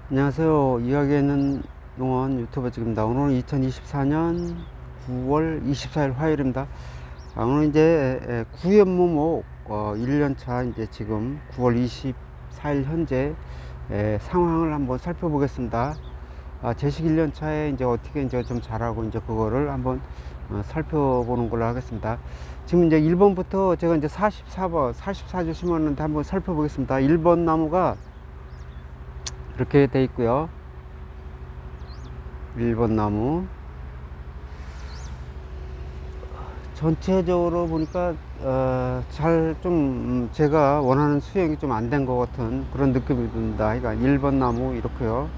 안녕하세요. 이야기하는 농원 유튜버 지금입니다. 오늘은 2024년 9월 24일 화요일입니다. 오늘 이제 구연무목 1년차 이제 지금 9월 24일 현재 상황을 한번 살펴보겠습니다. 제식 1년차에 이제 어떻게 이제 좀 잘하고 이제 그거를 한번 살펴보는 걸로 하겠습니다. 지금 이제 1번부터 제가 이제 44번, 44주 심었는데 한번 살펴보겠습니다. 1번 나무가 이렇게 돼 있고요. 1번 나무 전체적으로 보니까 잘 좀 제가 원하는 수영이 좀 안 된 것 같은 그런 느낌이 듭니다. 그러니까 1번 나무 이렇게요.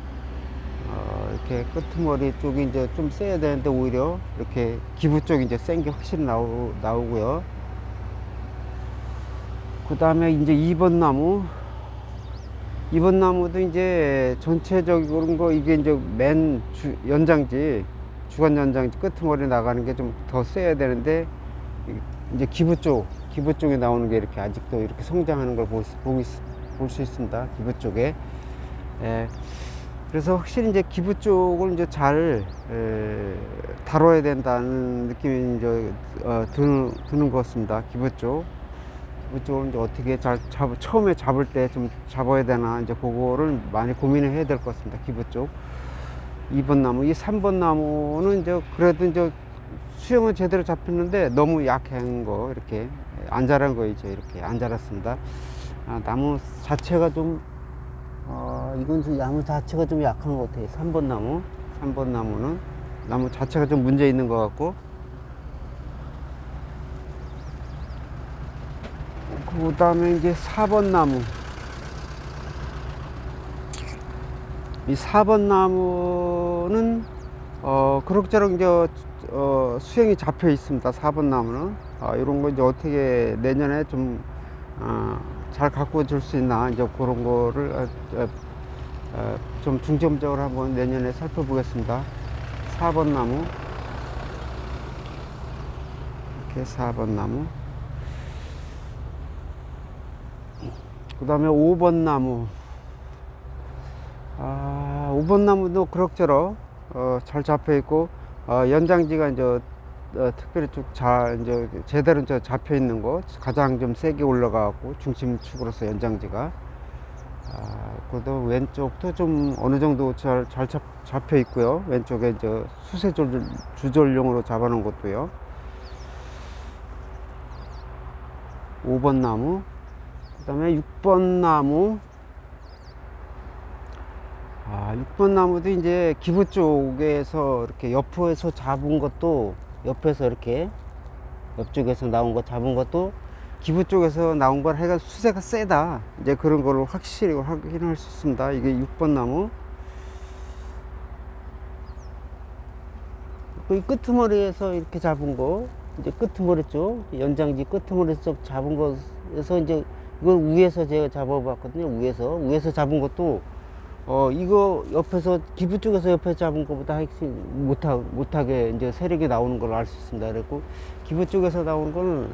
이렇게 끄트머리 쪽이 이제 좀 세야 되는데 오히려 이렇게 기부 쪽이 이제 센 게 확실히 나오고요. 그 다음에 이제 2번 나무, 2번 나무도 이제 전체적으로 거 이게 이제 연장지, 주간 연장지 끄트머리 나가는 게 좀 더 세야 되는데 이제 기부 쪽에 나오는 게 이렇게 아직도 이렇게 성장하는 걸 볼 수 있습니다. 기부 쪽에. 그래서 확실히 이제 기부 쪽을 이제 잘 다뤄야 된다는 느낌이 이제 드는 것 같습니다. 기부 쪽. 이쪽을 이제 어떻게 처음에 잡을 때 좀 잡아야 되나, 이제 그거를 많이 고민을 해야 될 것 같습니다. 기부 쪽. 2번 나무, 이 3번 나무는 이제 그래도 이제 수영은 제대로 잡혔는데 너무 약한 거, 이렇게 안 자란 거, 이제 이렇게 안 자랐습니다. 나무 자체가 좀, 이건 좀 나무 자체가 좀 약한 것 같아요. 3번 나무. 3번 나무는 나무 자체가 좀 문제 있는 것 같고, 그 다음에 이제 4번 나무. 이 4번 나무는 그럭저럭 이제 수행이 잡혀 있습니다. 4번 나무는 이런 거 이제 어떻게 내년에 좀 잘 가꾸어 줄 수 있나, 이제 그런 거를 좀 중점적으로 한번 내년에 살펴보겠습니다. 4번 나무, 이렇게 4번 나무. 그 다음에 5번 나무. 5번 나무도 그럭저럭 잘 잡혀 있고, 연장지가 이제 특별히 쭉 이제 제대로 이제 잡혀 있는 거, 가장 좀 세게 올라가고 중심축으로서 연장지가. 그래도 왼쪽도 좀 어느 정도 잘 잡혀 있고요. 왼쪽에 이제 수세 조절용으로 잡아놓은 것도요. 5번 나무. 그 다음에 6번 나무. 6번 나무도 이제 기부 쪽에서 이렇게 옆에서 잡은 것도, 옆에서 이렇게 옆쪽에서 나온 거 잡은 것도 기부 쪽에서 나온 걸 해가 수세가 세다, 이제 그런 거를 확실히 확인할 수 있습니다. 이게 6번 나무. 이 끄트머리에서 이렇게 잡은 거, 이제 끄트머리 쪽, 연장지 끄트머리 쪽 잡은 거에서 이제 이걸 위에서 제가 잡아봤거든요. 위에서 잡은 것도 이거 옆에서 기부 쪽에서 옆에 잡은 것보다 훨씬 못하게 이제 세력이 나오는 걸 알 수 있습니다. 그리고 기부 쪽에서 나오는 거는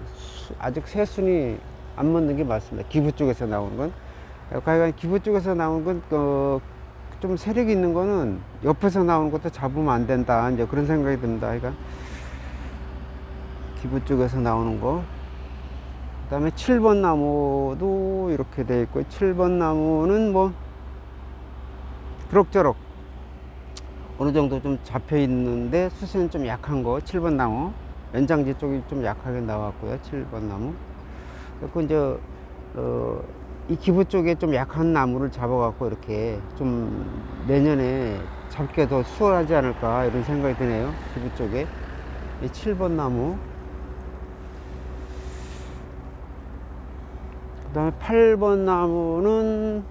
아직 새순이 안 맞는 게 맞습니다. 기부 쪽에서 나오는 건. 그러니까 기부 쪽에서 나오는 건 좀 세력이 있는 거는 옆에서 나오는 것도 잡으면 안 된다, 이제 그런 생각이 듭니다. 그러니까 기부 쪽에서 나오는 거. 그 다음에 7번 나무도 이렇게 돼 있고, 7번 나무는 뭐 그럭저럭 어느 정도 좀 잡혀 있는데 수세는 좀 약한 거, 7번 나무. 연장지 쪽이 좀 약하게 나왔고요. 7번 나무. 그리고 이제 이 기부 쪽에 좀 약한 나무를 잡아갖고 이렇게 좀 내년에 잡기가 더 수월하지 않을까, 이런 생각이 드네요. 기부 쪽에 이 7번 나무. 그 다음에 8번 나무는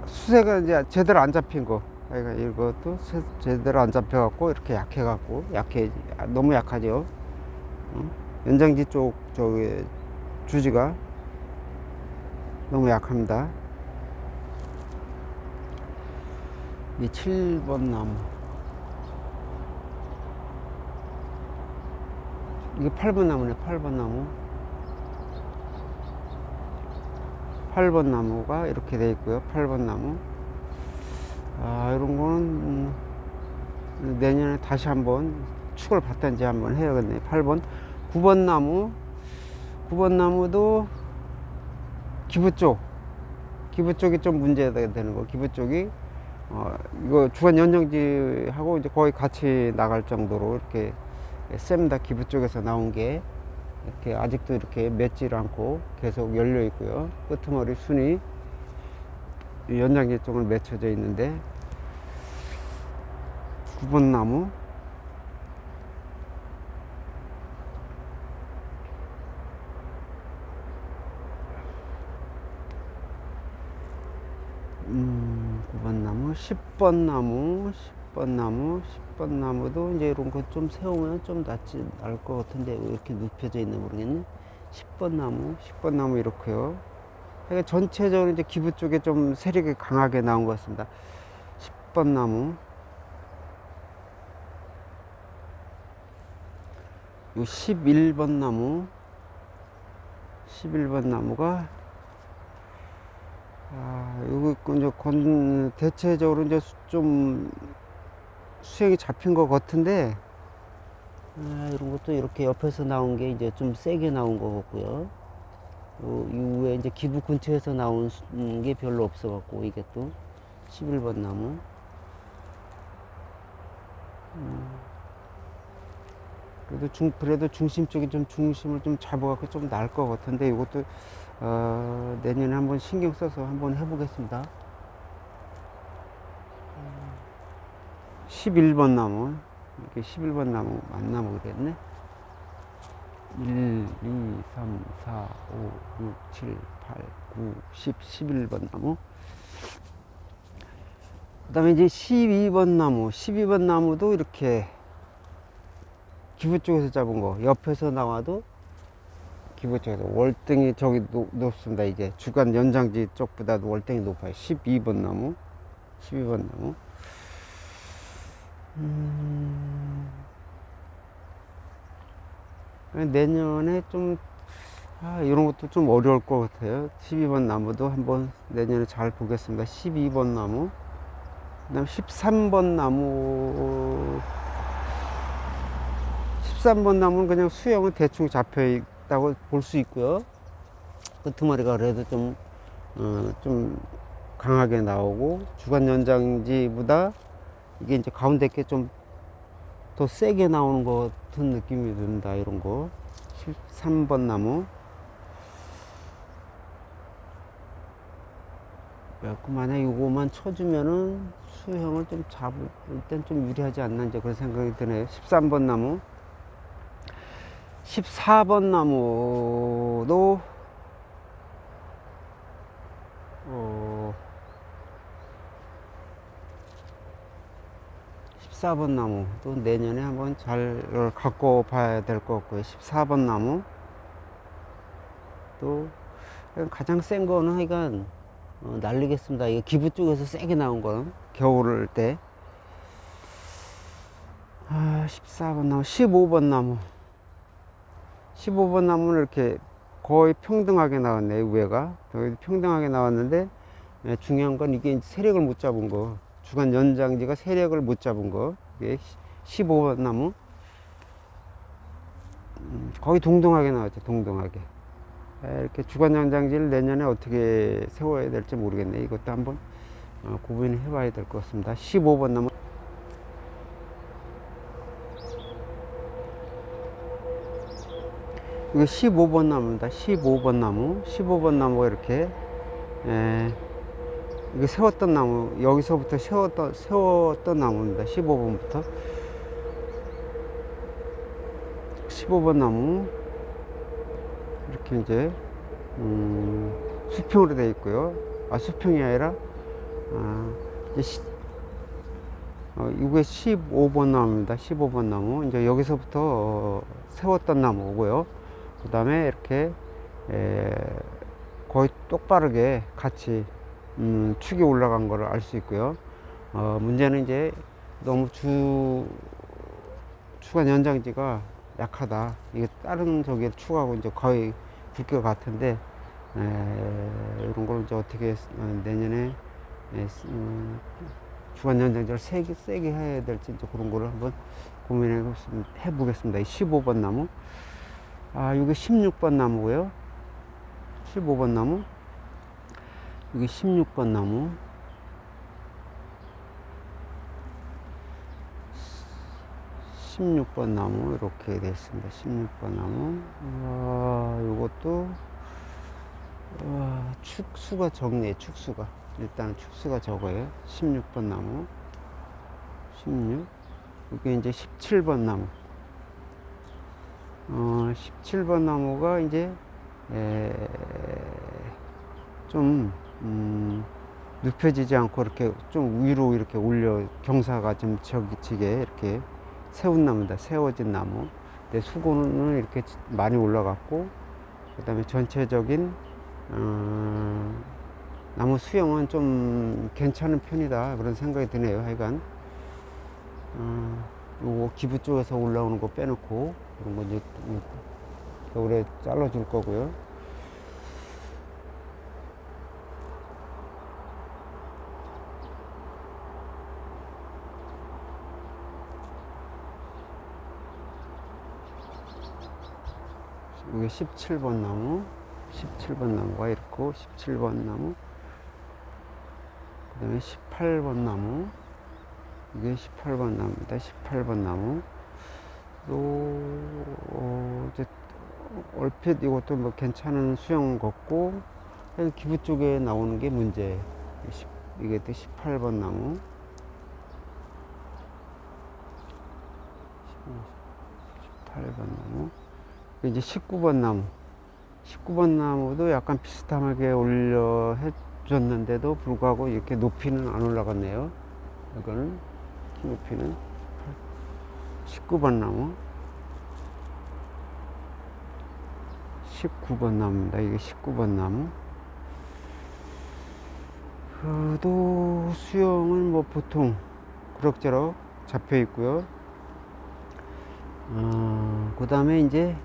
수세가 이제 제대로 안 잡힌 거. 그러니까 이것도 제대로 안 잡혀갖고 이렇게 너무 약하죠. 연장지 쪽 저기 주지가 너무 약합니다. 이 7번 나무. 이게 8번 나무네. 8번 나무. 8번 나무가 이렇게 돼 있고요. 8번 나무. 이런 거는 내년에 다시 한번 축을 받든지 한번 해야겠네요. 8번. 9번 나무. 9번 나무도 기부 쪽이 좀 문제가 되는 거. 기부 쪽이 이거 주간 연장지하고 이제 거의 같이 나갈 정도로 이렇게 셉니다. 기부 쪽에서 나온 게 이렇게 아직도 이렇게 맺질 않고 계속 열려 있고요. 끄트머리 순이 연장지 쪽은 맺혀져 있는데 9번 나무. 나무, 10번 나무, 10번 나무, 10번 나무도 이제 이런 거 좀 세우면 좀 나을 것 같은데 왜 이렇게 눕혀져 있나 모르겠네. 10번 나무, 10번 나무 이렇게요. 그러니까 전체적으로 이제 기부 쪽에 좀 세력이 강하게 나온 것 같습니다. 10번 나무. 요 11번 나무, 11번 나무가 이거 이제 대체적으로 이제 좀 수영이 잡힌 것 같은데, 이런 것도 이렇게 옆에서 나온 게 이제 좀 세게 나온 것 같고요. 이후에 이제 기부 근처에서 나온 게 별로 없어 갖고 이게 또 11번 나무. 그래도 중심 쪽에 좀 중심을 좀 잡아갖고 좀 나을 것 같은데, 이것도 내년에 한번 신경 써서 한번 해보겠습니다. 11번 나무. 이렇게 11번 나무 만나무 그랬네. 1, 2, 3, 4, 5, 6, 7, 8, 9, 10, 11번 나무. 그 다음에 이제 12번 나무. 12번 나무도 이렇게 기부 쪽에서 잡은 거, 옆에서 나와도 기부 쪽에서 월등히 저기 높습니다. 이제 주간 연장지 쪽보다도 월등히 높아요. 12번 나무. 12번 나무. 내년에 좀 이런 것도 좀 어려울 것 같아요. 12번 나무도 한번 내년에 잘 보겠습니다. 12번 나무. 그 다음 13번 나무. 13번 나무는 그냥 수영은 대충 잡혀 있다고 볼 수 있고요. 끄트머리가 그래도 좀 강하게 나오고, 주간 연장지보다 이게 이제 가운데 게 좀 더 세게 나오는 것 같은 느낌이 든다. 이런 거. 13번 나무. 만약 이거만 쳐주면은 수형을 좀 잡을 땐 좀 유리하지 않나, 이제 그런 생각이 드네요. 13번 나무. 14번 나무도 14번 나무도 내년에 한번 잘 갖고 봐야 될 것 같고요. 14번 나무 또 가장 센 거는 하여간 날리겠습니다. 이게 기부 쪽에서 세게 나온 거는 겨울을 때. 14번 나무. 15번 나무. 15번 나무는 이렇게 거의 평등하게 나왔네요. 위에가 평등하게 나왔는데, 중요한 건 이게 세력을 못 잡은 거, 주간 연장지가 세력을 못 잡은 거. 이게 15번 나무. 거의 동등하게 나왔죠. 동등하게. 이렇게 주간 연장지를 내년에 어떻게 세워야 될지 모르겠네. 이것도 한번 고민을 해봐야 될 것 같습니다. 15번 나무. 이거 15번 나무입니다. 15번 나무. 15번 나무가 이렇게 이거 세웠던 나무, 여기서부터 세웠던 나무입니다. 15번부터. 15번 나무. 이렇게 이제 수평으로 되어 있고요. 수평이 아니라 이제 이게 15번 나무입니다. 15번 나무. 이제 여기서부터 세웠던 나무고요. 그 다음에 이렇게 거의 똑바르게 같이 축이 올라간 거를 알 수 있고요. 문제는 이제 너무 주간 연장지가 약하다. 이게 다른 저기 축하고 이제 거의 굵기가 같은데, 이런 걸 이제 어떻게 내년에 주간 연장제를 세게 해야 될지 이제 그런 거를 한번 고민해 보겠습니다. 이 15번 나무. 이게 16번 나무고요. 15번 나무. 이게 16번 나무. 16번 나무 이렇게 되어 있습니다. 16번 나무. 요것도 축수가 적네. 축수가 일단 축수가 적어요. 16번 나무. 16. 이게 이제 17번 나무. 17번 나무가 이제 좀 눕혀지지 않고 이렇게 좀 위로 이렇게 올려 경사가 좀 저기치게 이렇게 세운 나무다. 세워진 나무. 근데 수고는 이렇게 많이 올라갔고, 그 다음에 전체적인 나무 수영은 좀 괜찮은 편이다 그런 생각이 드네요. 하여간 요거 기부 쪽에서 올라오는 거 빼놓고 그런 거 이제 겨울에 잘라 줄 거고요. 이게 17번 나무. 17번 나무가 있고, 17번 나무, 그 다음에 18번 나무. 이게 18번 나무입니다. 18번 나무. 또 이제 얼핏 이것도 뭐 괜찮은 수영 같고, 기부 쪽에 나오는 게 문제예요. 이게 또 18번 나무. 18번 나무. 이제 19번 나무. 19번 나무도 약간 비슷하게 올려 해줬는데도 불구하고 이렇게 높이는 안 올라갔네요. 이거는 키 높이는 19번 나무. 19번 나무입니다. 이게 19번 나무. 또 수영은 뭐 보통 그럭저럭 잡혀 있고요. 그 다음에 이제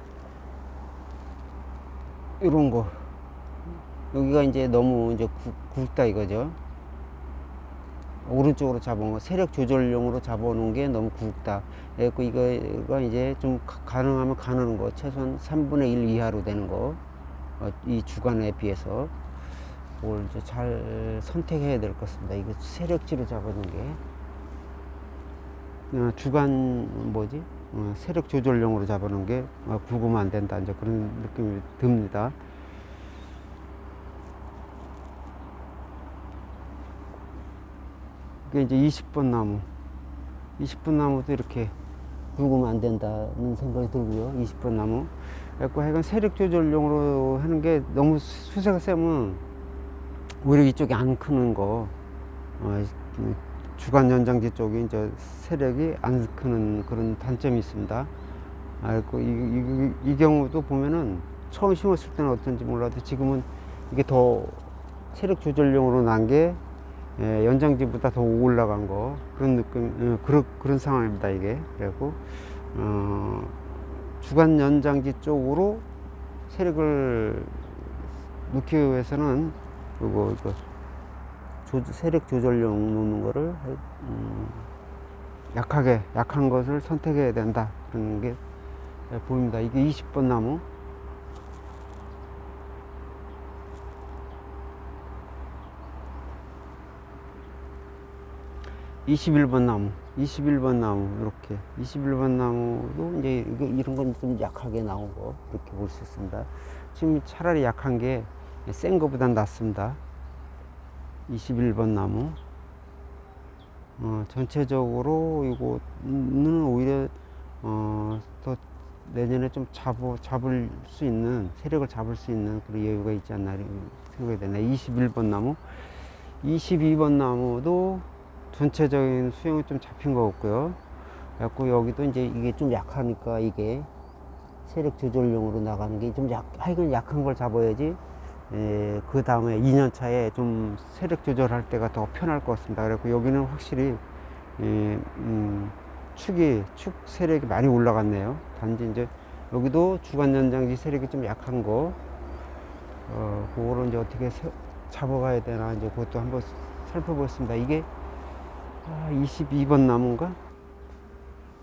이런 거, 여기가 이제 너무 이제 굵다 이거죠. 오른쪽으로 잡은 거, 세력 조절용으로 잡아놓은 게 너무 굵다. 그래서 이거가 이제 좀 가능하면 가는 거, 최소한 3분의 1 이하로 되는 거, 이 주간에 비해서 그걸 이제 잘 선택해야 될 것 같습니다. 이거 세력지로 잡아놓은 게 주간 뭐지? 세력 조절용으로 잡아놓은 게 굵으면 안 된다. 이제 그런 느낌이 듭니다. 이게 이제 20번 나무. 20번 나무도 이렇게 굵으면 안 된다는 생각이 들고요. 20번 나무. 그래서 하여간 세력 조절용으로 하는 게 너무 수세가 세면 오히려 이쪽이 안 크는 거, 주간 연장지 쪽이 이제 세력이 안 크는 그런 단점이 있습니다. 그리고 이 경우도 보면은 처음 심었을 때는 어떤지 몰라도 지금은 이게 더 세력 조절용으로 난 게 연장지보다 더 올라간 거, 그런 느낌, 그런 상황입니다. 이게. 그리고 주간 연장지 쪽으로 세력을 넣기 위해서는 이거 세력 조절용 놓는 거를 약한 것을 선택해야 된다, 그런 게 보입니다. 이게 20번 나무. 21번 나무. 21번 나무. 이렇게 21번 나무도 이제 이런 건 좀 약하게 나온 거, 이렇게 볼 수 있습니다. 지금 차라리 약한 게 센 거보단 낫습니다. 21번 나무. 전체적으로 이거는 오히려 더 내년에 좀 잡을 수 있는, 세력을 잡을 수 있는 그런 여유가 있지 않나 생각이 되네. 21번 나무. 22번 나무도 전체적인 수영이 좀 잡힌 것 같고요. 그래갖고 여기도 이제 이게 좀 약하니까 이게 세력 조절용으로 나가는 게 좀 하여간 약한 걸 잡아야지 그 다음에 2년 차에 좀 세력 조절할 때가 더 편할 것 같습니다. 그래서 여기는 확실히 축 세력이 많이 올라갔네요. 단지 이제 여기도 주간 연장지 세력이 좀 약한 거, 그거를 이제 어떻게 잡아가야 되나 이제 그것도 한번 살펴보겠습니다. 이게 22번 나무인가?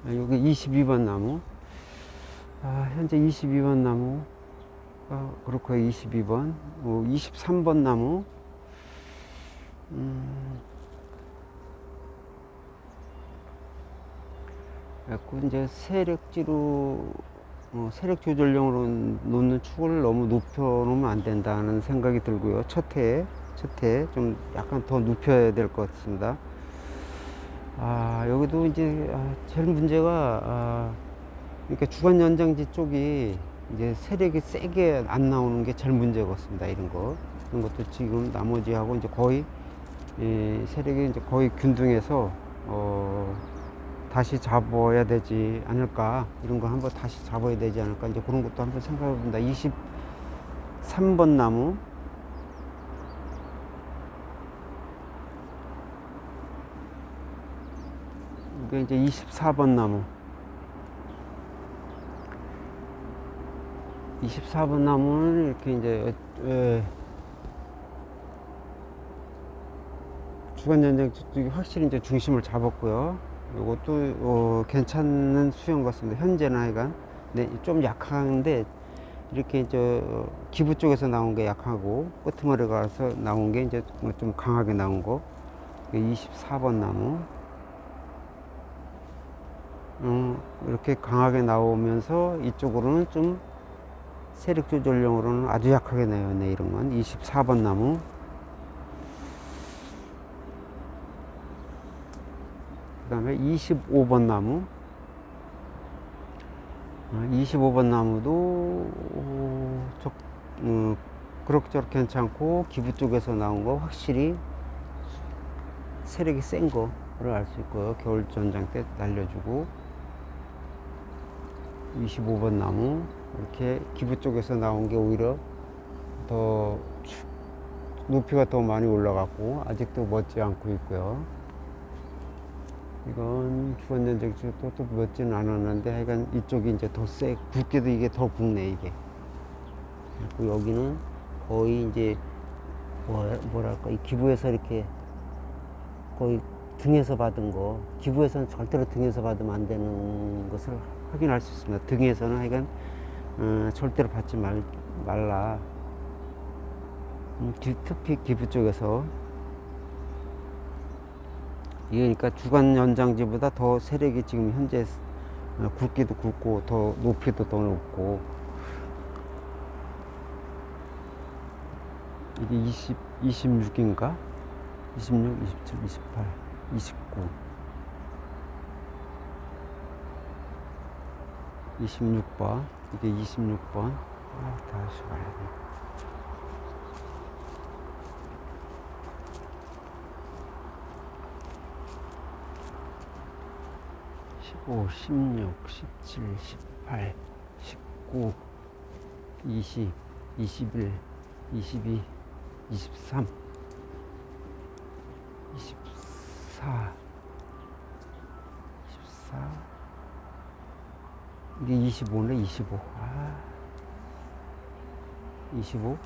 여기 22번 나무. 현재 22번 나무. 그렇고요. 22번. 23번 나무. 그래갖고 이제 세력지로 세력 조절용으로 놓는 축을 너무 높여 놓으면 안 된다는 생각이 들고요. 첫해 좀 약간 더 높여야 될 것 같습니다. 여기도 이제 제일 문제가 그러니까 주간 연장지 쪽이 이제 세력이 세게 안 나오는 게 제일 문제 같습니다. 이런 것도 지금 나머지하고 이제 거의 세력이 이제 거의 균등해서 다시 잡아야 되지 않을까, 이런 거 한번 다시 잡아야 되지 않을까, 이제 그런 것도 한번 생각해 봅니다. 23번 나무. 이게 이제 24번 나무. 24번 나무는 이렇게 이제 주간 연장 쪽이 확실히 이제 중심을 잡았고요. 이것도 괜찮은 수영 같습니다. 현재는 하여간 좀 약한데, 이렇게 이제 기부 쪽에서 나온 게 약하고 끄트머리 가서 나온 게 이제 좀 강하게 나온 거. 24번 나무. 이렇게 강하게 나오면서 이쪽으로는 좀 세력 조절용으로는 아주 약하게 나오네. 이런 건 24번 나무. 그 다음에 25번 나무. 25번 나무도 그럭저럭 괜찮고 기부 쪽에서 나온 거 확실히 세력이 센 거를 알 수 있고요. 겨울 전장 때 날려주고. 25번 나무 이렇게 기부 쪽에서 나온 게 오히려 더 높이가 더 많이 올라갔고 아직도 멋지 않고 있고요. 이건 주간 연장 쪽도 또 멋지는 않았는데 하여간 이쪽이 이제 더 굵게도 이게 더 굵네 이게. 그리고 여기는 거의 이제 뭐랄까 이 기부에서 이렇게 거의 등에서 받은 거, 기부에서는 절대로 등에서 받으면 안 되는 것을 확인할 수 있습니다. 등에서는 하여간 절대로 받지 말라. 특히 기부 쪽에서. 이게 그러니까 주간 연장지보다 더 세력이 지금 현재 굵기도 굵고 더 높이도 더 높고. 이게 26인가? 26, 27, 28, 29, 26번. 이게 26번. 다시 가야 돼. 15, 16, 17, 18, 19, 20, 21, 22, 23, 24, 24. 이게 25네, 25. 25.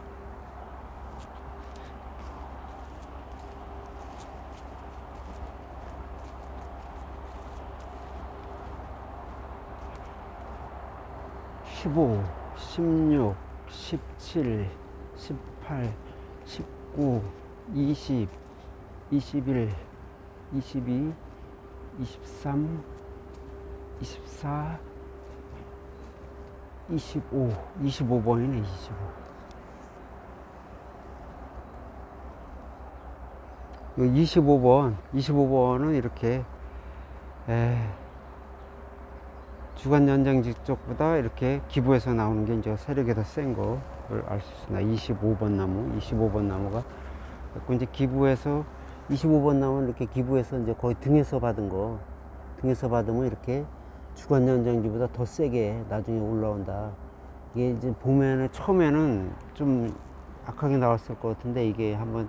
15, 16, 17, 18, 19, 20, 21, 22, 23, 24, 25, 25번이네, 25. 이 25번은 이렇게, 주간 연장지 쪽보다 이렇게 기부에서 나오는 게 이제 세력이 더 센 거를 알 수 있습니다. 25번 나무, 25번 나무가. 그리고 이제 기부에서, 25번 나무는 이렇게 기부에서 이제 거의 등에서 받은 거, 등에서 받으면 이렇게 주간 연장지보다 더 세게 나중에 올라온다. 이게 이제 보면은 처음에는 좀 약하게 나왔을 것 같은데 이게 한번,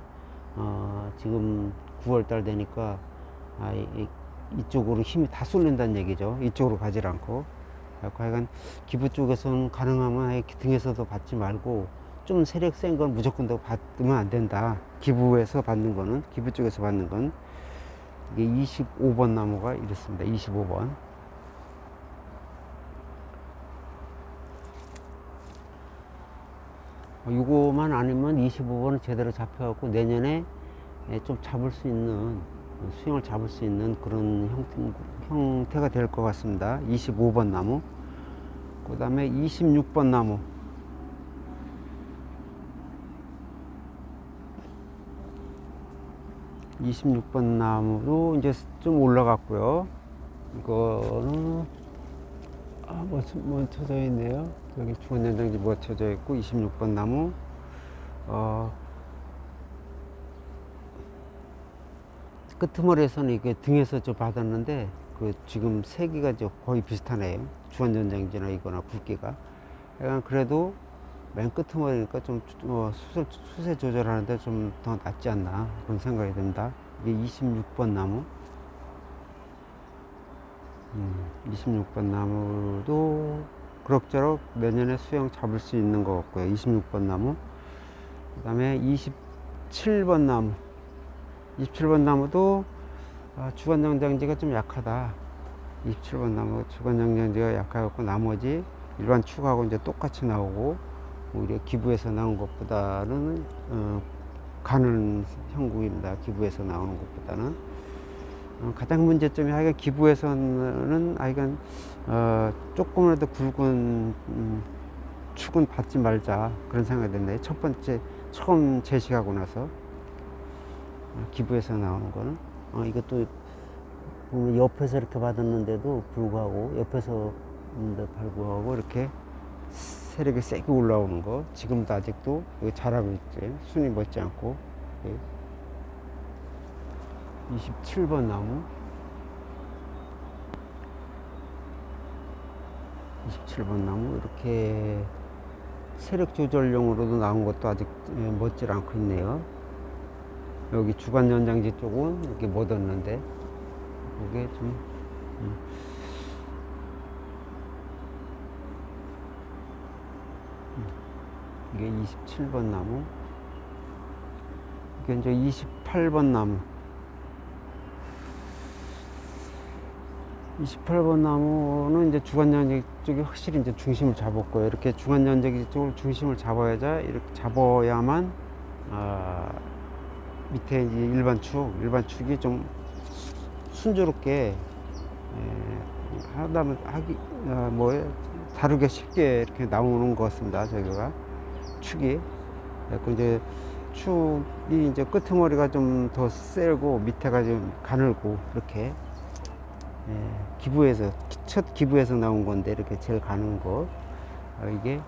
지금 9월달 되니까, 이쪽으로 힘이 다 쏠린다는 얘기죠. 이쪽으로 가지 않고. 하여간 기부 쪽에서는 가능하면 등에서도 받지 말고 좀 세력 센 건 무조건 더 받으면 안 된다. 기부에서 받는 거는, 기부 쪽에서 받는 건 이게 25번 나무가 이렇습니다. 25번. 이거만 아니면 25번은 제대로 잡혀갖고 내년에 좀 잡을 수 있는, 수영을 잡을 수 있는 그런 형태가 될 것 같습니다. 25번 나무. 그 다음에 26번 나무. 26번 나무도 이제 좀 올라갔고요. 이거는 뭐 쳐져 있네요. 여기 중원연장지 뭐 쳐져 있고, 26번 나무. 끄트머리에서는 이게 등에서 좀 받았는데, 지금 세기가 거의 비슷하네요. 주원전장지나 이거나 굵기가. 약간 그래도 맨 끄트머리니까 좀 수세 조절하는데 좀 더 낫지 않나 그런 생각이 듭니다. 이게 26번 나무. 26번 나무도 그럭저럭 내년에 수영 잡을 수 있는 것 같고요. 26번 나무. 그 다음에 27번 나무. 27번 나무도 주간정장지가 좀 약하다. 27번 나무 주간정장지가 약해갖고 나머지 일반 축하고 이제 똑같이 나오고, 오히려 기부에서 나온 것보다는 가는 형국입니다. 기부에서 나오는 것보다는. 가장 문제점이 하여간 기부에서는 하여간 조금이라도 굵은 축은 받지 말자 그런 생각이 드네요. 첫 번째 처음 제시하고 나서 기부에서 나오는 거는 이것도 보면 옆에서 이렇게 받았는데도 불구하고, 옆에서 불구하고 이렇게 세력이 세게 올라오는 거 지금도 아직도 잘하고 있죠. 순위 못지 않고. 27번 나무. 27번 나무 이렇게 세력 조절용으로도 나온 것도 아직 멋질 않고 있네요. 여기 주간 연장지 쪽은 이렇게 못 얻는데, 이게 좀 이게 27번 나무. 이게 이제 28번 나무. 28번 나무는 이제 주간연장 쪽이 확실히 이제 중심을 잡았고요. 이렇게 주간연장 쪽을 중심을 잡아야만 밑에 이제 일반 축이 좀 순조롭게 다루기 쉽게 이렇게 나오는 것 같습니다. 저기가 축이. 그래서 이제 축이 이제 끄트머리가 좀 더 세고 밑에가 좀 가늘고 이렇게. 기부에서 첫 기부에서 나온 건데 이렇게 제일 가는 거. 이게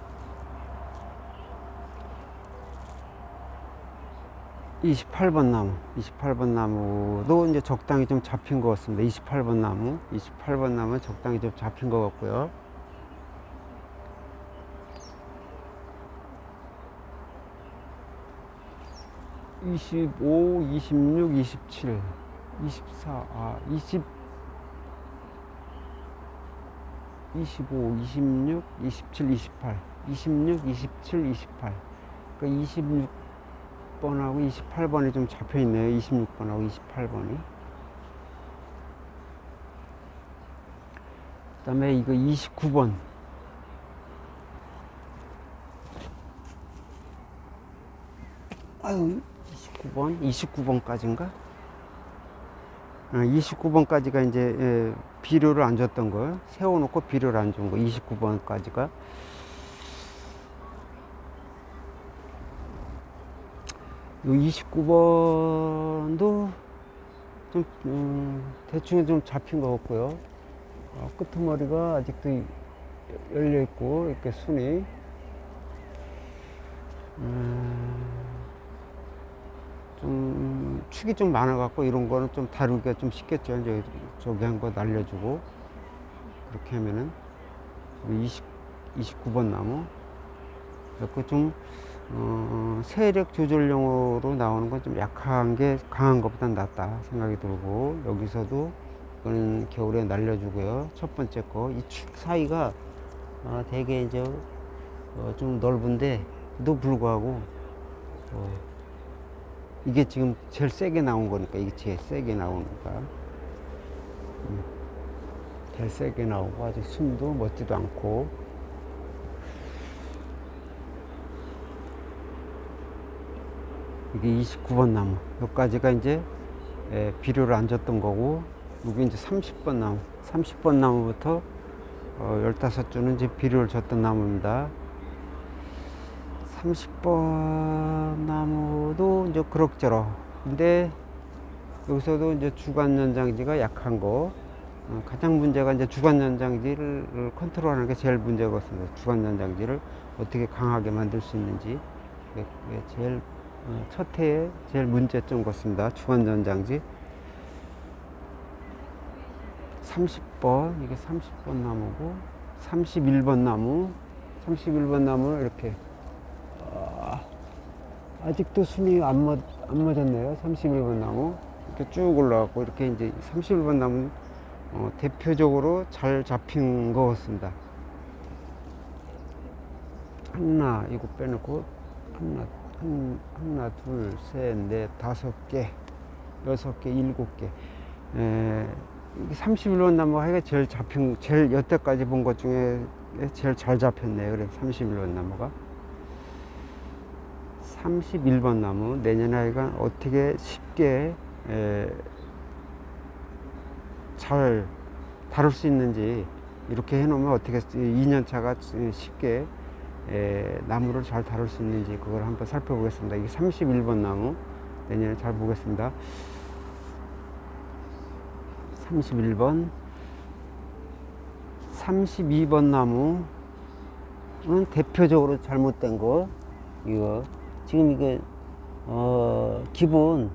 28번 나무. 28번 나무도 이제 적당히 좀 잡힌 것 같습니다. 28번 나무. 28번 나무 적당히 좀 잡힌 것 같고요. (25) (26) (27) (24) 25, 26, 27, 28, 26, 27, 28. 그러니까 26번하고 28번이 좀 잡혀 있네요. 26번하고 28번이. 그 다음에 이거 29번. 아유, 29번까지인가? 29번까지가 이제 비료를 안 줬던 거, 세워놓고 비료를 안 준 거. 29번까지가 요 29번도 좀 대충 좀 잡힌 것 같고요. 끄트머리가 아직도 열려 있고 이렇게 순이 좀 축이 좀 많아 갖고 이런 거는 좀 다루기가 좀 쉽겠죠. 이제 저기 한 거 날려주고 그렇게 하면은. 29번 나무. 그래서 좀 세력 조절용으로 나오는 건 좀 약한 게 강한 것보단 낫다 생각이 들고, 여기서도 이거는 겨울에 날려주고요. 첫 번째 거 이 축 사이가 되게 이제 좀 넓은데 불구하고 이게 지금 제일 세게 나온 거니까, 이게 제일 세게 나오니까 제일 세게 나오고 아직 순도 멋지도 않고. 이게 29번 나무, 여기까지가 이제 비료를 안 줬던 거고, 여기 이제 30번 나무, 30번 나무부터 15주는 이제 비료를 줬던 나무입니다. 30번 나무도 이제 그럭저럭. 근데 여기서도 이제 주간 연장지가 약한 거, 가장 문제가 이제 주간 연장지를 컨트롤하는 게 제일 문제가 있습니다. 주간 연장지를 어떻게 강하게 만들 수 있는지, 그게 제일 첫 해에 제일 문제점 같습니다. 주간 연장지 30번, 이게 30번 나무고, 31번 나무, 31번 나무는 이렇게 아직도 순이 안 맞았네요. 31번 나무 이렇게 쭉 올라가고, 이렇게 이제 31번 나무는 대표적으로 잘 잡힌 것 같습니다. 하나, 이거 빼놓고 하나, 둘, 셋, 넷, 5개, 6개, 7개. 이게 31번 나무가 하기가 제일 잡힌, 제일 여태까지 본 것 중에 제일 잘 잡혔네요. 그래, 31번 나무가. 31번 나무, 내년 하여간 어떻게 쉽게 잘 다룰 수 있는지, 이렇게 해놓으면 어떻게 2년차가 쉽게 나무를 잘 다룰 수 있는지, 그걸 한번 살펴보겠습니다. 이게 31번 나무, 내년에 잘 보겠습니다. 31번, 32번 나무는 대표적으로 잘못된 거. 이거 지금 이게 기본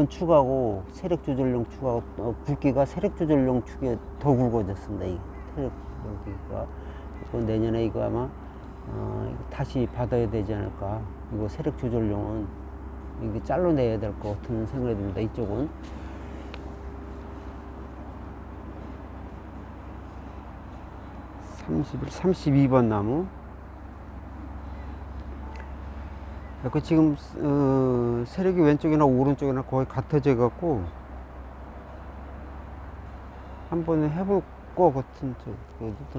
축하고 세력 조절용 축하고 굵기가 세력 조절용 축에 더 굵어졌습니다. 이 세력 굵기가. 그래서 내년에 이거 아마 다시 받아야 되지 않을까. 이거 세력 조절용은 이게 잘라내야 될 것 같은 생각이 듭니다. 이쪽은 32번 나무. 그 지금 세력이 왼쪽이나 오른쪽이나 거의 같아져 갖고 한번 해볼 것 같은 쪽.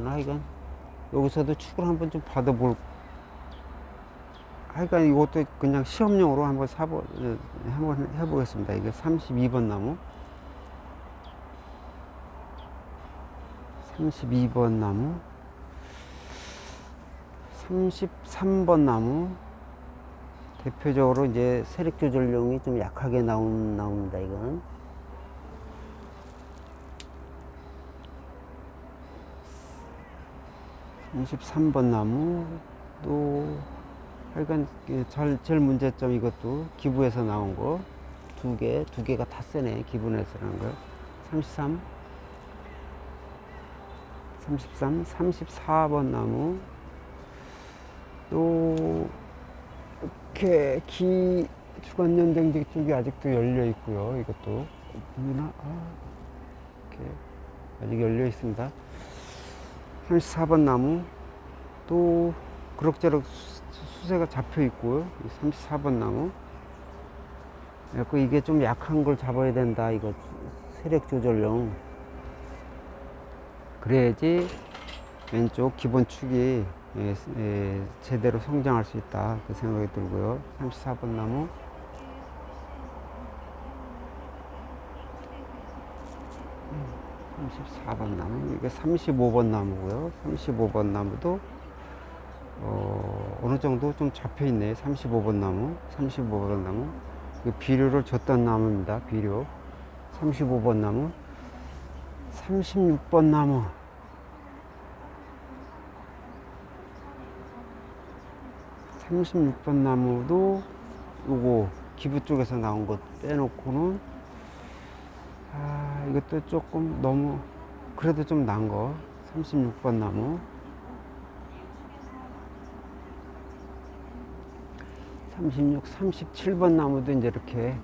하여간 여기서도 축을 한번 좀 받아볼. 하여간 이것도 그냥 시험용으로 한번 한번 해보겠습니다. 이게 32번 나무, 32번 나무, 33번 나무. 대표적으로 이제 세력 조절용이 좀 약하게 나옵니다. 이건 33번 나무. 또 하여간 제일 문제점, 이것도 기부에서 나온 거 두 개가 다 세네. 기부에서 나온 거 33, 34번 나무. 또 이렇게 주간 연장지 쪽이 아직도 열려 있고요. 이것도 보면 이렇게 아직 열려 있습니다. 34번 나무 또 그럭저럭 수세가 잡혀 있고요. 34번 나무. 이게 좀 약한 걸 잡아야 된다. 이거 세력 조절용. 그래야지 왼쪽 기본 축이 제대로 성장할 수 있다. 그 생각이 들고요. 34번 나무. 34번 나무. 이게 35번 나무고요. 35번 나무도 어느 정도 좀 잡혀 있네. 35번 나무. 35번 나무. 비료를 줬던 나무입니다. 비료. 35번 나무. 36번 나무. 36번 나무도 요거 기부 쪽에서 나온 것 빼놓고는 이것도 조금 너무 그래도 좀 난 거. 36번 나무. 36, 37번 나무도 이제 이렇게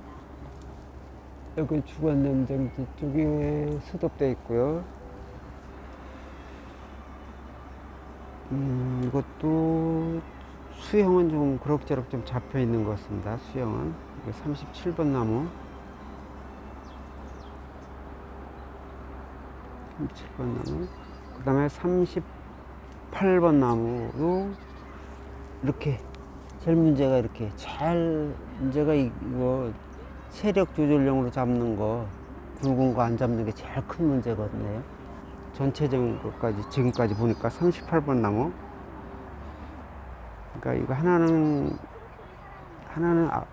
여기 주간 연장지 쪽에 수독되어 있고요. 이것도 수형은 좀 그럭저럭 좀 잡혀 있는 것 같습니다. 수형은 37번 나무, 37번 나무, 그 다음에 38번 나무도 이렇게 제일 문제가 이렇게 제일 문제가 이거 세력 조절용으로 잡는 거, 굵은 거 안 잡는 게 제일 큰 문제거든요. 전체적인 것까지 지금까지 보니까 38번 나무, 그러니까 이거 하나는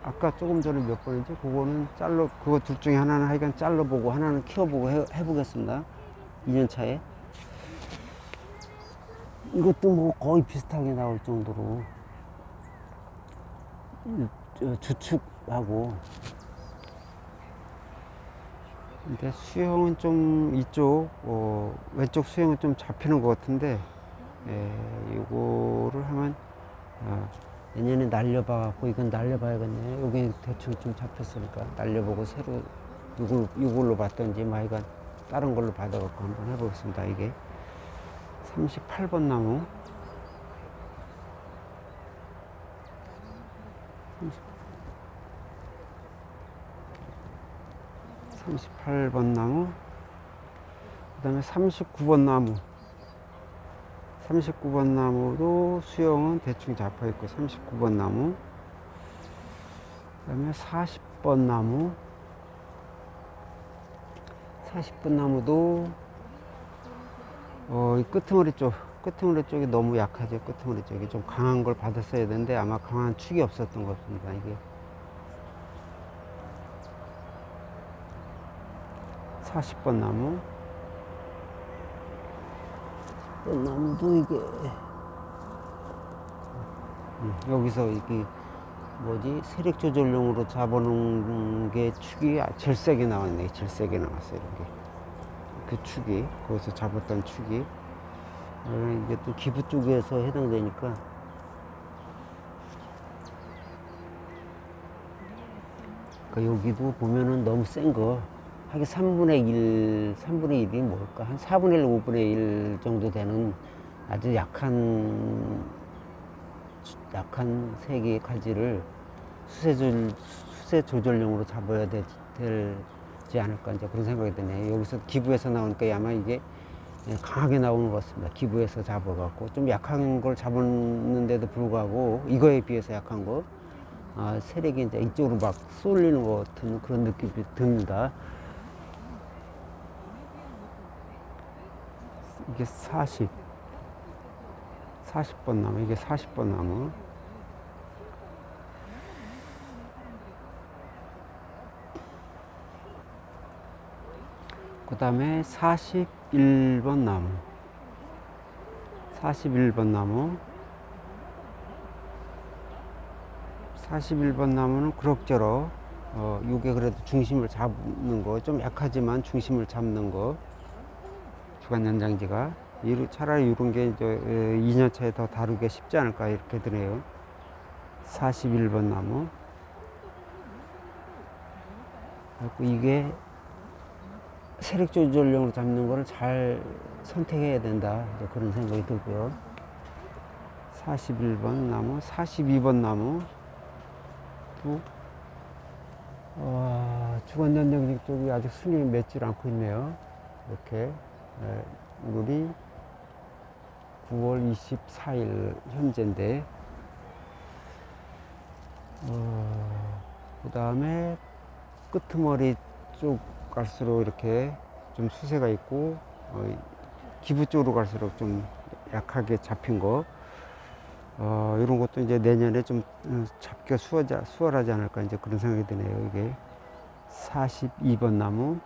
아까 조금 전에 몇 번인지 그거는 그거 둘 중에 하나는 하여간 잘라보고 하나는 키워보고 해보겠습니다. 2년 차에 이것도 뭐 거의 비슷하게 나올 정도로 주축하고. 근데 수형은 좀 이쪽 왼쪽 수형은 좀 잡히는 것 같은데, 이거를 하면 내년에 날려봐갖고 이건 날려봐야겠네. 여기 대충 좀 잡혔으니까 날려보고 새로 이걸로 봤던지 마이가 다른 걸로 받아갖고 한번 해보겠습니다. 이게 38번 나무, 38번 나무, 그 다음에 39번 나무, 39번 나무도 수형은 대충 잡혀 있고 39번 나무, 그 다음에 40번 나무, 40번 나무도 이 끄트머리 쪽이 너무 약하죠. 끄트머리 쪽이 좀 강한 걸 받았어야 되는데 아마 강한 축이 없었던 것 같습니다. 이게 40번 나무, 나무도 이게 여기서 이게 뭐지, 세력 조절용으로 잡아놓은 게 축이 제일 세게 나왔네. 제일 세게 나왔어요. 이렇게 그 축이, 거기서 잡았던 축이 이게 또 기부 쪽에서 해당되니까. 그러니까 여기도 보면은 너무 센 거, 하긴 3분의 1이 뭘까? 한 4분의 1, 5분의 1 정도 되는 아주 약한 세 개의 가지를 수세 조절용으로 잡아야 되지 않을까, 이제 그런 생각이 드네요. 여기서 기부에서 나오니까 아마 이게 강하게 나오는 것 같습니다. 기부에서 잡아갖고 좀 약한 걸 잡았는데도 불구하고 이거에 비해서 약한 거, 세력이 이제 이쪽으로 막 쏠리는 것 같은 그런 느낌이 듭니다. 이게 40번 나무, 이게 40번 나무, 그 다음에 41번 나무, 41번 나무, 41번 나무는 그럭저럭 요게 그래도 중심을 잡는 거, 좀 약하지만 중심을 잡는 거, 주간 연장지가 차라리 이런 게 이제 2년 차에 더 다루기 쉽지 않을까 이렇게 드네요. 41번 나무. 그리고 이게 세력 조절용으로 잡는 거를 잘 선택해야 된다, 이제 그런 생각이 들고요. 41번 나무, 42번 나무. 또 주간 연장지 쪽이 아직 순이 맺질 않고 있네요. 이렇게 오늘이 9월 24일 현재인데, 그 다음에 끄트머리 쪽 갈수록 이렇게 좀 수세가 있고, 기부 쪽으로 갈수록 좀 약하게 잡힌 거, 이런 것도 이제 내년에 좀 잡기가 수월하지 않을까, 이제 그런 생각이 드네요. 이게 42번 나무.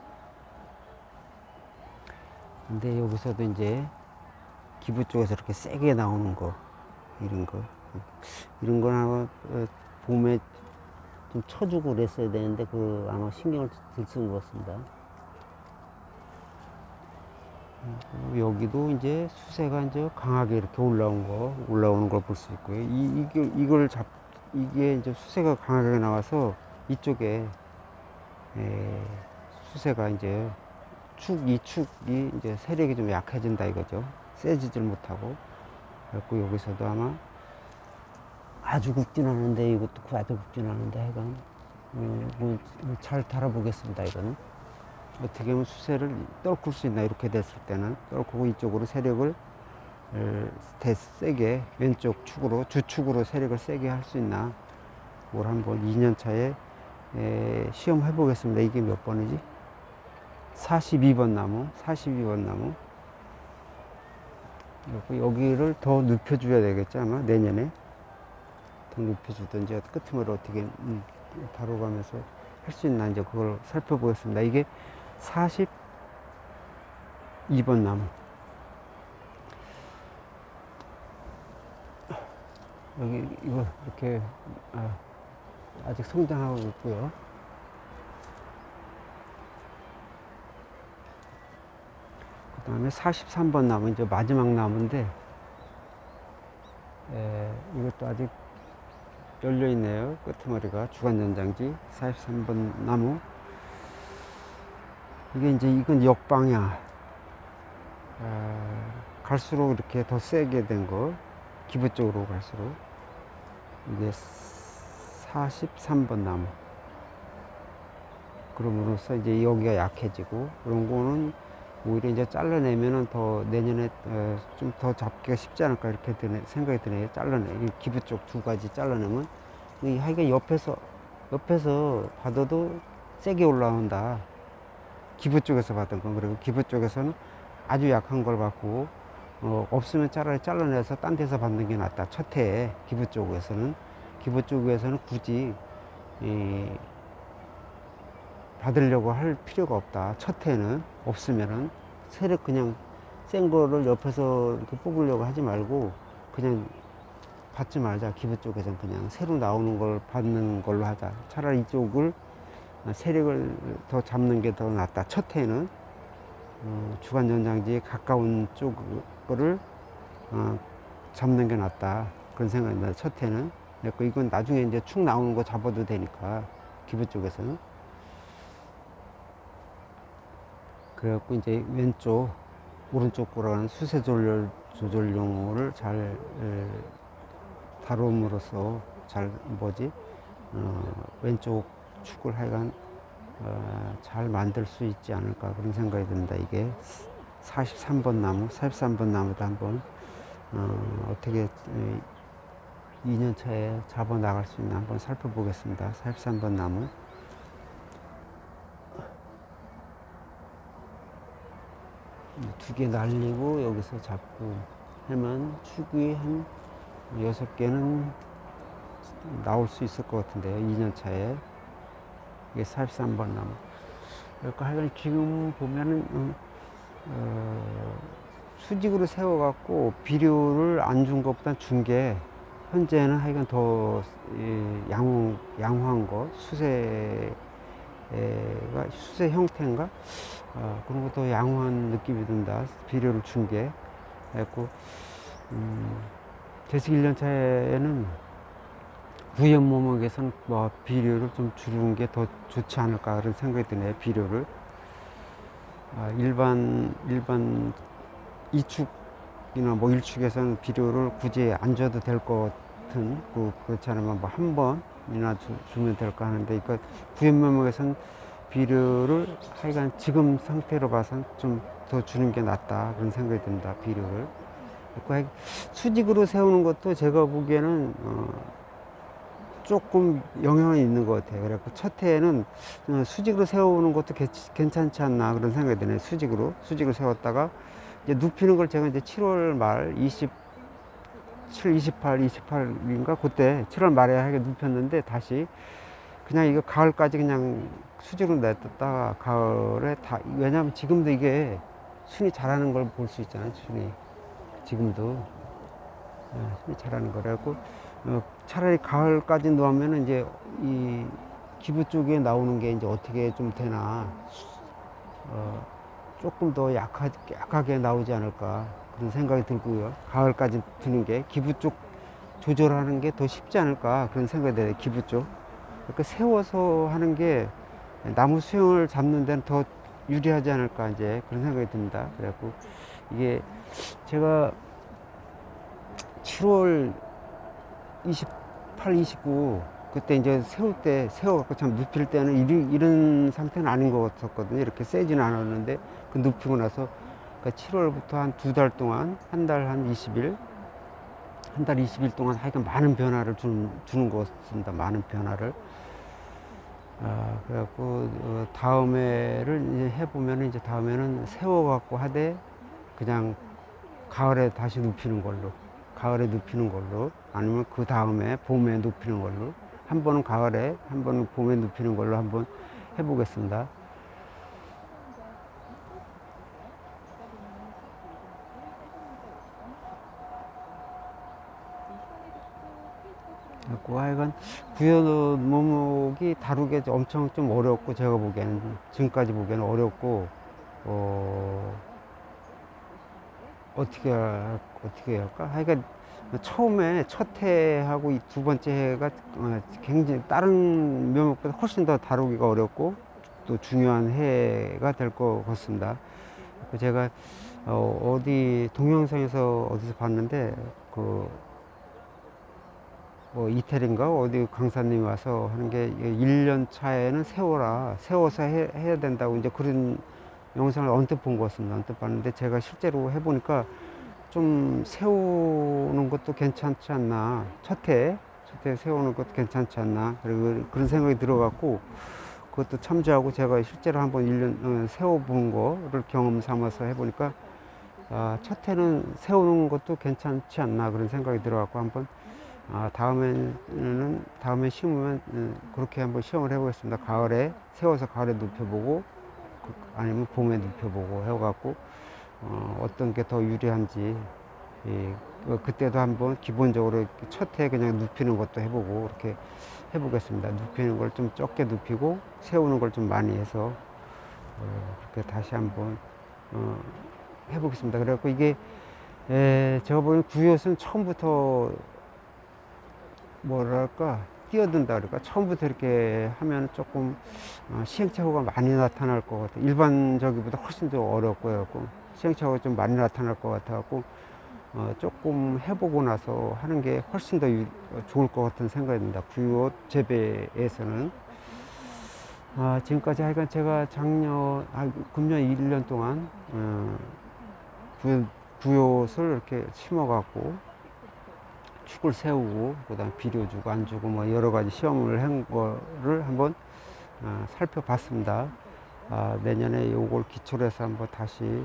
근데 여기서도 이제 기부 쪽에서 이렇게 세게 나오는 거, 이런 거나 봄에 좀 쳐주고 그랬어야 되는데 아마 신경을 들쓴 것 같습니다. 여기도 이제 수세가 이제 강하게 이렇게 올라오는 걸 볼 수 있고요. 이게 이제 수세가 강하게 나와서 이쪽에 수세가 이제 이 축이 이제 세력이 좀 약해진다 이거죠. 세지질 못하고. 그래갖고 여기서도 아마 아주 굵진 않은데, 이것도 아주 굵진 않은데, 하여간 잘 달아보겠습니다. 이거는 어떻게 하면 수세를 떨굴 수 있나. 이렇게 됐을 때는 떨구고 이쪽으로 세력을 세게, 왼쪽 축으로, 주축으로 세력을 세게 할 수 있나, 뭘 한번 2년 차에 시험해 보겠습니다. 이게 몇 번이지? 42번 나무, 42번 나무. 여기를 더 눕혀줘야 되겠지, 아마 내년에. 더 눕혀주든지, 끄트머리 어떻게 다뤄가면서 할 수 있나, 이제 그걸 살펴보겠습니다. 이게 42번 나무. 여기, 이거, 이렇게, 아직 성장하고 있고요. 그 다음에 43번 나무, 이제 마지막 나무인데, 이것도 아직 열려있네요. 끄트머리가. 주간전장지 43번 나무. 이게 이제, 이건 역방향. 갈수록 이렇게 더 세게 된 거, 기부 쪽으로 갈수록. 이게 43번 나무. 그럼으로써 이제 여기가 약해지고, 그런 거는 오히려 이제 잘라내면은 더 내년에 좀 더 잡기가 쉽지 않을까, 이렇게 생각이 드네요. 이 기부 쪽 두 가지 잘라내면, 하여간 옆에서 받아도 세게 올라온다. 기부 쪽에서 받은 건. 그리고 기부 쪽에서는 아주 약한 걸 받고, 없으면 차라리 잘라내서 딴 데서 받는 게 낫다. 첫 해에 기부 쪽에서는 굳이 받으려고 할 필요가 없다. 첫 해는 없으면은 세력 그냥 센 거를 옆에서 이렇게 뽑으려고 하지 말고 그냥 받지 말자. 기부 쪽에서는 그냥 새로 나오는 걸 받는 걸로 하자. 차라리 이쪽을 세력을 더 잡는 게 더 낫다. 첫 해는 주간전장지에 가까운 쪽을 잡는 게 낫다. 그런 생각이 나요. 첫 해는. 이건 나중에 이제 축 나오는 거 잡아도 되니까, 기부 쪽에서는. 그래갖고 이제 왼쪽, 오른쪽 돌아가는 수세 조절용을 잘 다룸으로써 왼쪽 축을 하여간 잘 만들 수 있지 않을까, 그런 생각이 듭니다. 이게 43번 나무도 한번 어떻게 2년 차에 잡아 나갈 수 있나 한번 살펴보겠습니다. 43번 나무. 두 개 날리고 여기서 잡고 하면 축이 한 6개는 나올 수 있을 것 같은데요. 2년 차에. 이게 43번 나무. 그러니까 하여간 지금 보면은 수직으로 세워갖고 비료를 안 준 것보다 준 게 현재는 하여간 더 양호한 거, 수세 형태인가? 그런 것도 양호한 느낌이 든다. 비료를 준 게. 그래갖고 제식 1년 차에는 부연모목에서는 비료를 좀 줄이는 게 더 좋지 않을까, 그런 생각이 드네요. 비료를. 일반 2축이나 1축에서는 비료를 굳이 안 줘도 될 것 같은, 그렇지 않으면 한 번이나 주면 될까 하는데, 이거 부연모목에서는 비료를 하여간 지금 상태로 봐서는 좀 더 주는 게 낫다, 그런 생각이 듭니다. 비료를. 수직으로 세우는 것도 제가 보기에는 조금 영향이 있는 것 같아요. 그래서 첫 해에는 수직으로 세우는 것도 괜찮지 않나, 그런 생각이 드네요. 수직으로 세웠다가 이제 눕히는 걸 제가 이제 7월 말 28인가 그때 7월 말에 하게 눕혔는데, 다시 그냥 이거 가을까지 그냥 수직으로 냈다가 가을에 왜냐면 지금도 이게 순이 자라는 걸 볼 수 있잖아요. 순이 지금도 순이 자라는 거라고. 차라리 가을까지 놓으면 이제 이 기부 쪽에 나오는 게 이제 어떻게 좀 되나, 조금 더 약하게 나오지 않을까, 그런 생각이 들고요. 가을까지 두는 게 기부 쪽 조절하는 게 더 쉽지 않을까, 그런 생각이 들어요. 기부 쪽. 그러니까 세워서 하는 게 나무 수영을 잡는 데는 더 유리하지 않을까, 이제 그런 생각이 듭니다. 그래갖고 이게 제가 7월 28, 29 그때 이제 세울 때 세워갖고 참 눕힐 때는 이런 상태는 아닌 것 같았거든요. 이렇게 세지는 않았는데 그 눕히고 나서 그러니까 7월부터 한 2달 동안 한 달 한 20일 한 달 20일 동안 하여간 많은 변화를 주는 것 같습니다. 많은 변화를. 그래갖고 다음에를 이제 해보면 이제 다음에는 세워갖고 하되 그냥 가을에 다시 눕히는 걸로, 가을에 눕히는 걸로, 아니면 그 다음에 봄에 눕히는 걸로, 한 번은 가을에, 한 번은 봄에 눕히는 걸로 한번 해보겠습니다. 그 하여간 부여 모목이 다루기 엄청 좀 어렵고, 제가 보기에는 지금까지 보기에는 어렵고 어떻게 할까? 하여간 처음에 첫 해하고 이 두 번째 해가 굉장히 다른 묘목보다 훨씬 더 다루기가 어렵고 또 중요한 해가 될 것 같습니다. 제가 어디 동영상에서 어디서 봤는데 뭐 이태리인가 어디 강사님이 와서 하는 게 1년 차에는 세워서 해야 된다고 이제 그런 영상을 언뜻 본 것 같습니다. 언뜻 봤는데 제가 실제로 해보니까 좀 세우는 것도 괜찮지 않나. 첫 해 세우는 것도 괜찮지 않나. 그리고 그런 생각이 들어갖고 그것도 참조하고 제가 실제로 한번 1년 세워본 거를 경험 삼아서 해보니까 첫 해는 세우는 것도 괜찮지 않나 그런 생각이 들어갖고 한번 다음에 심으면 그렇게 한번 시험을 해보겠습니다. 가을에 세워서 가을에 눕혀보고 아니면 봄에 눕혀보고 해갖고 어떤 게 더 유리한지 그때도 한번 기본적으로 첫 해 그냥 눕히는 것도 해보고 이렇게 해보겠습니다. 눕히는 걸 좀 적게 눕히고 세우는 걸 좀 많이 해서 그렇게 다시 한번 해보겠습니다. 그래갖고 이게 제가 보기엔 구엿은 처음부터 뭐랄까 뛰어든다 그럴까 처음부터 이렇게 하면 조금 시행착오가 많이 나타날 것 같아요. 일반적이보다 훨씬 더 어렵고 해갖고 시행착오가 좀 많이 나타날 것 같아갖고 조금 해보고 나서 하는 게 훨씬 더 좋을 것 같은 생각이 듭니다. 구엿 재배에서는 지금까지 하여간 제가 금년 1년 동안 구엿을 이렇게 심어갖고 축을 세우고 그다음 비료 주고 안 주고 뭐 여러 가지 시험을 한 거를 한번 살펴봤습니다. 내년에 요걸 기초로 해서 한번 다시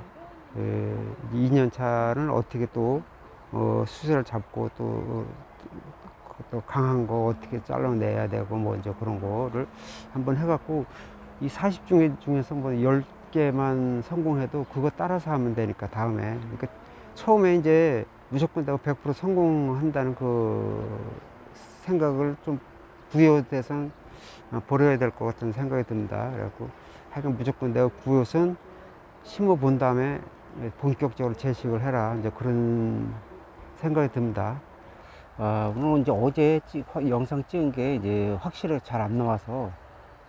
2년 차는 어떻게 또 수세를 잡고 또 강한 거 어떻게 잘라내야 되고 뭐 이제 그런 거를 한번 해갖고 이 40 중에서 뭐 10개만 성공해도 그거 따라서 하면 되니까 다음에 그러니까 처음에 이제 무조건 내가 100% 성공한다는 그 생각을 좀 구엿에선 버려야 될 것 같은 생각이 듭니다. 그래갖고 하여간 무조건 내가 구엿은 심어 본 다음에 본격적으로 재식을 해라 이제 그런 생각이 듭니다. 오늘 이제 어제 영상 찍은 게 이제 확실히 잘 안 나와서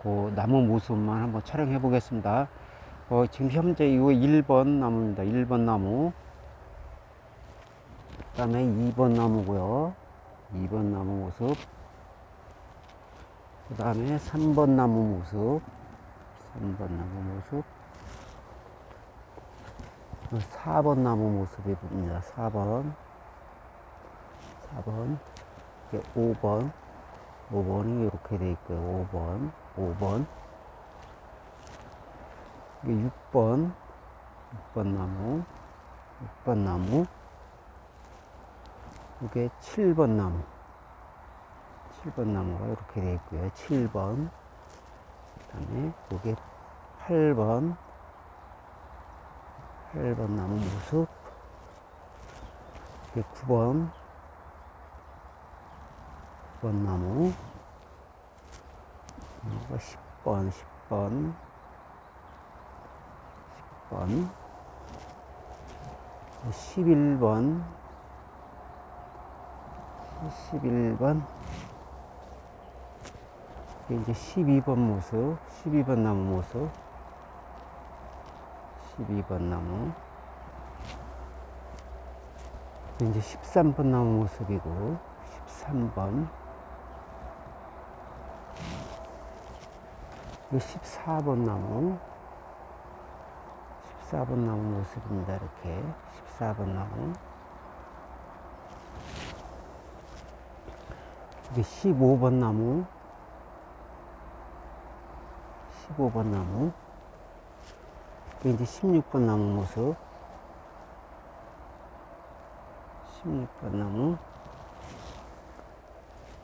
그 나무 모습만 한번 촬영해 보겠습니다. 지금 현재 이거 1번 나무입니다. 1번 나무. 그 다음에 2번 나무고요. 2번 나무 모습. 그 다음에 3번 나무 모습. 3번 나무 모습. 4번 나무 모습이 보입니다. 4번. 4번. 5번. 5번이 이렇게 돼 있고요. 5번. 5번. 6번. 6번 나무. 6번 나무. 이게 7번 나무. 7번 나무가 이렇게 되어 있고요. 7번. 그 다음에 이게 8번. 8번 나무 모습. 이게 9번. 9번 나무. 10번. 10번. 10번. 11번. 11번. 이게 이제 12번 모습, 12번 나무 모습, 12번 나무. 이제 13번 나무 모습이고, 13번, 이 14번 나무. 14번 나무 모습입니다. 이렇게 14번 나무. 이게 15번 나무. 15번 나무. 이게 이제 16번 나무 모습. 16번 나무.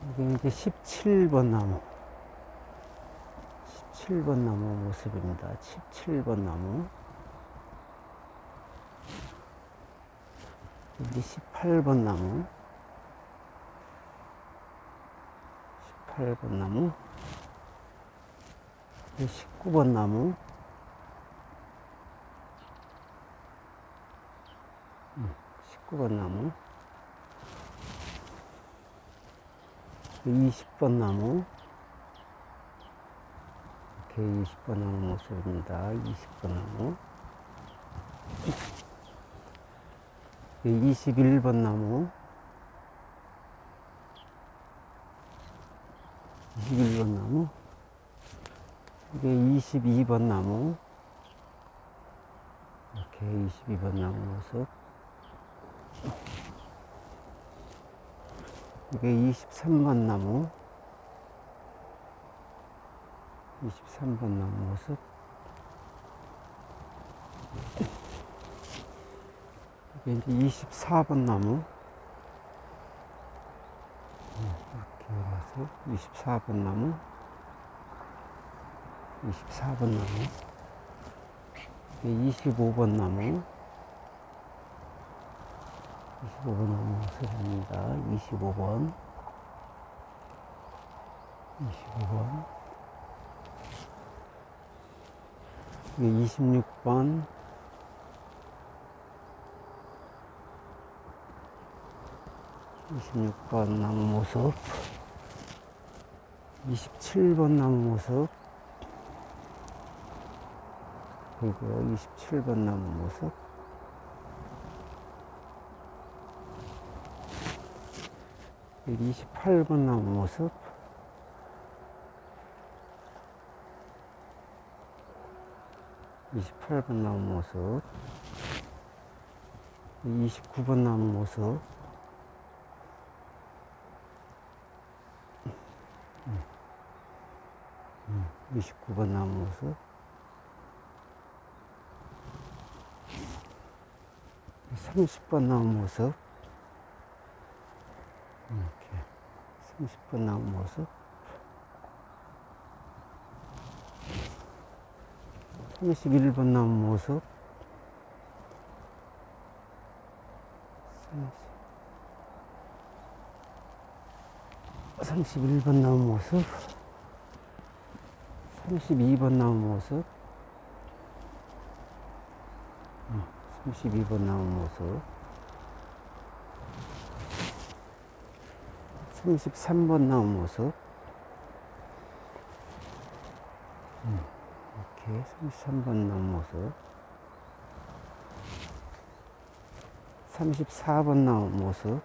이게 이제 17번 나무. 17번 나무 모습입니다. 17번 나무. 이제 18번 나무. 18번 나무. 19번 나무. 19번 나무. 20번 나무. 이렇게 20번 나무 모습입니다. 20번 나무. 21번 나무. 21번 나무. 이게 22번 나무. 이렇게 22번 나무 모습. 이게 23번 나무. 23번 나무 모습. 이게 이제 24번 나무. 이렇게 모습. 24번 나무. 24번 나무. 25번 나무. 25번 나무 모습입니다. 25번. 25번. 26번. 26번 나무 모습. 27번 나무 모습. 그리고 27번 나무 모습. 28번 나무 모습. 28번 나무 모습. 29번 나무 모습. 29번 나무 모습. 30번 나무 모습. 이렇게 30번 나무 모습. 31번 나무 모습. 31번 나무 모습. 32번 나무 모습. 32번 나무 모습. 33번 나무 모습. 이렇게 33번 나무 모습. 34번 나무 모습.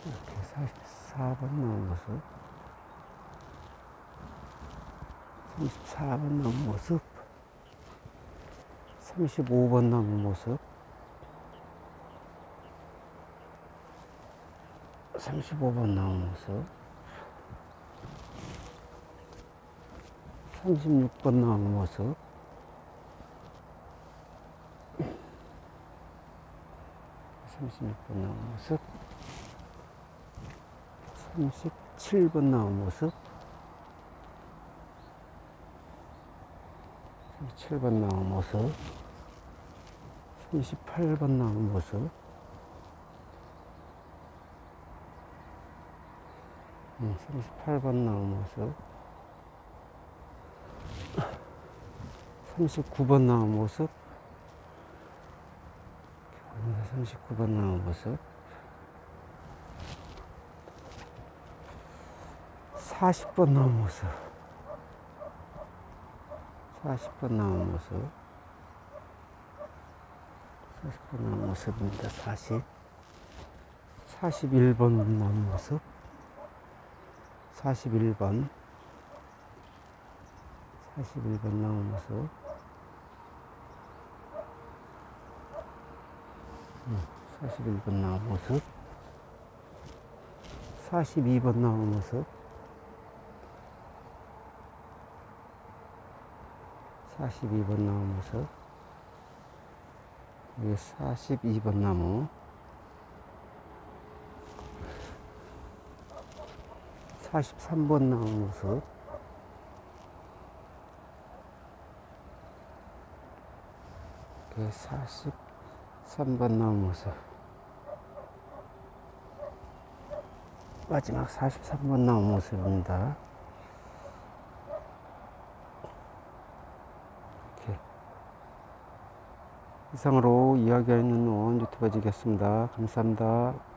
이렇게 44번 나무 모습. 34번 나무 모습. 35번 나무 모습. 35번 나무 모습. 36번 나무 모습. 36번 나무 모습. 37번 나무 모습. 37번 나무 모습. 38번 나무 모습. 38번 나무 모습. 39번 나무 모습. 39번 나무 모습. 40번 나무 모습. 40번 나무 모습. 40번 나무 모습입니다. 41번 나무 모습. 41번. 41번 나무 모습. 41번 나무 모습. 42번 나무 모습. 42번 나무 모습. 여기 42번 나무. 43번 나무 모습. 이렇게 43번 나무 모습. 마지막 43번 나무 모습입니다. 이렇게 이상으로 이야기하는 원 유튜버지겠습니다. 감사합니다.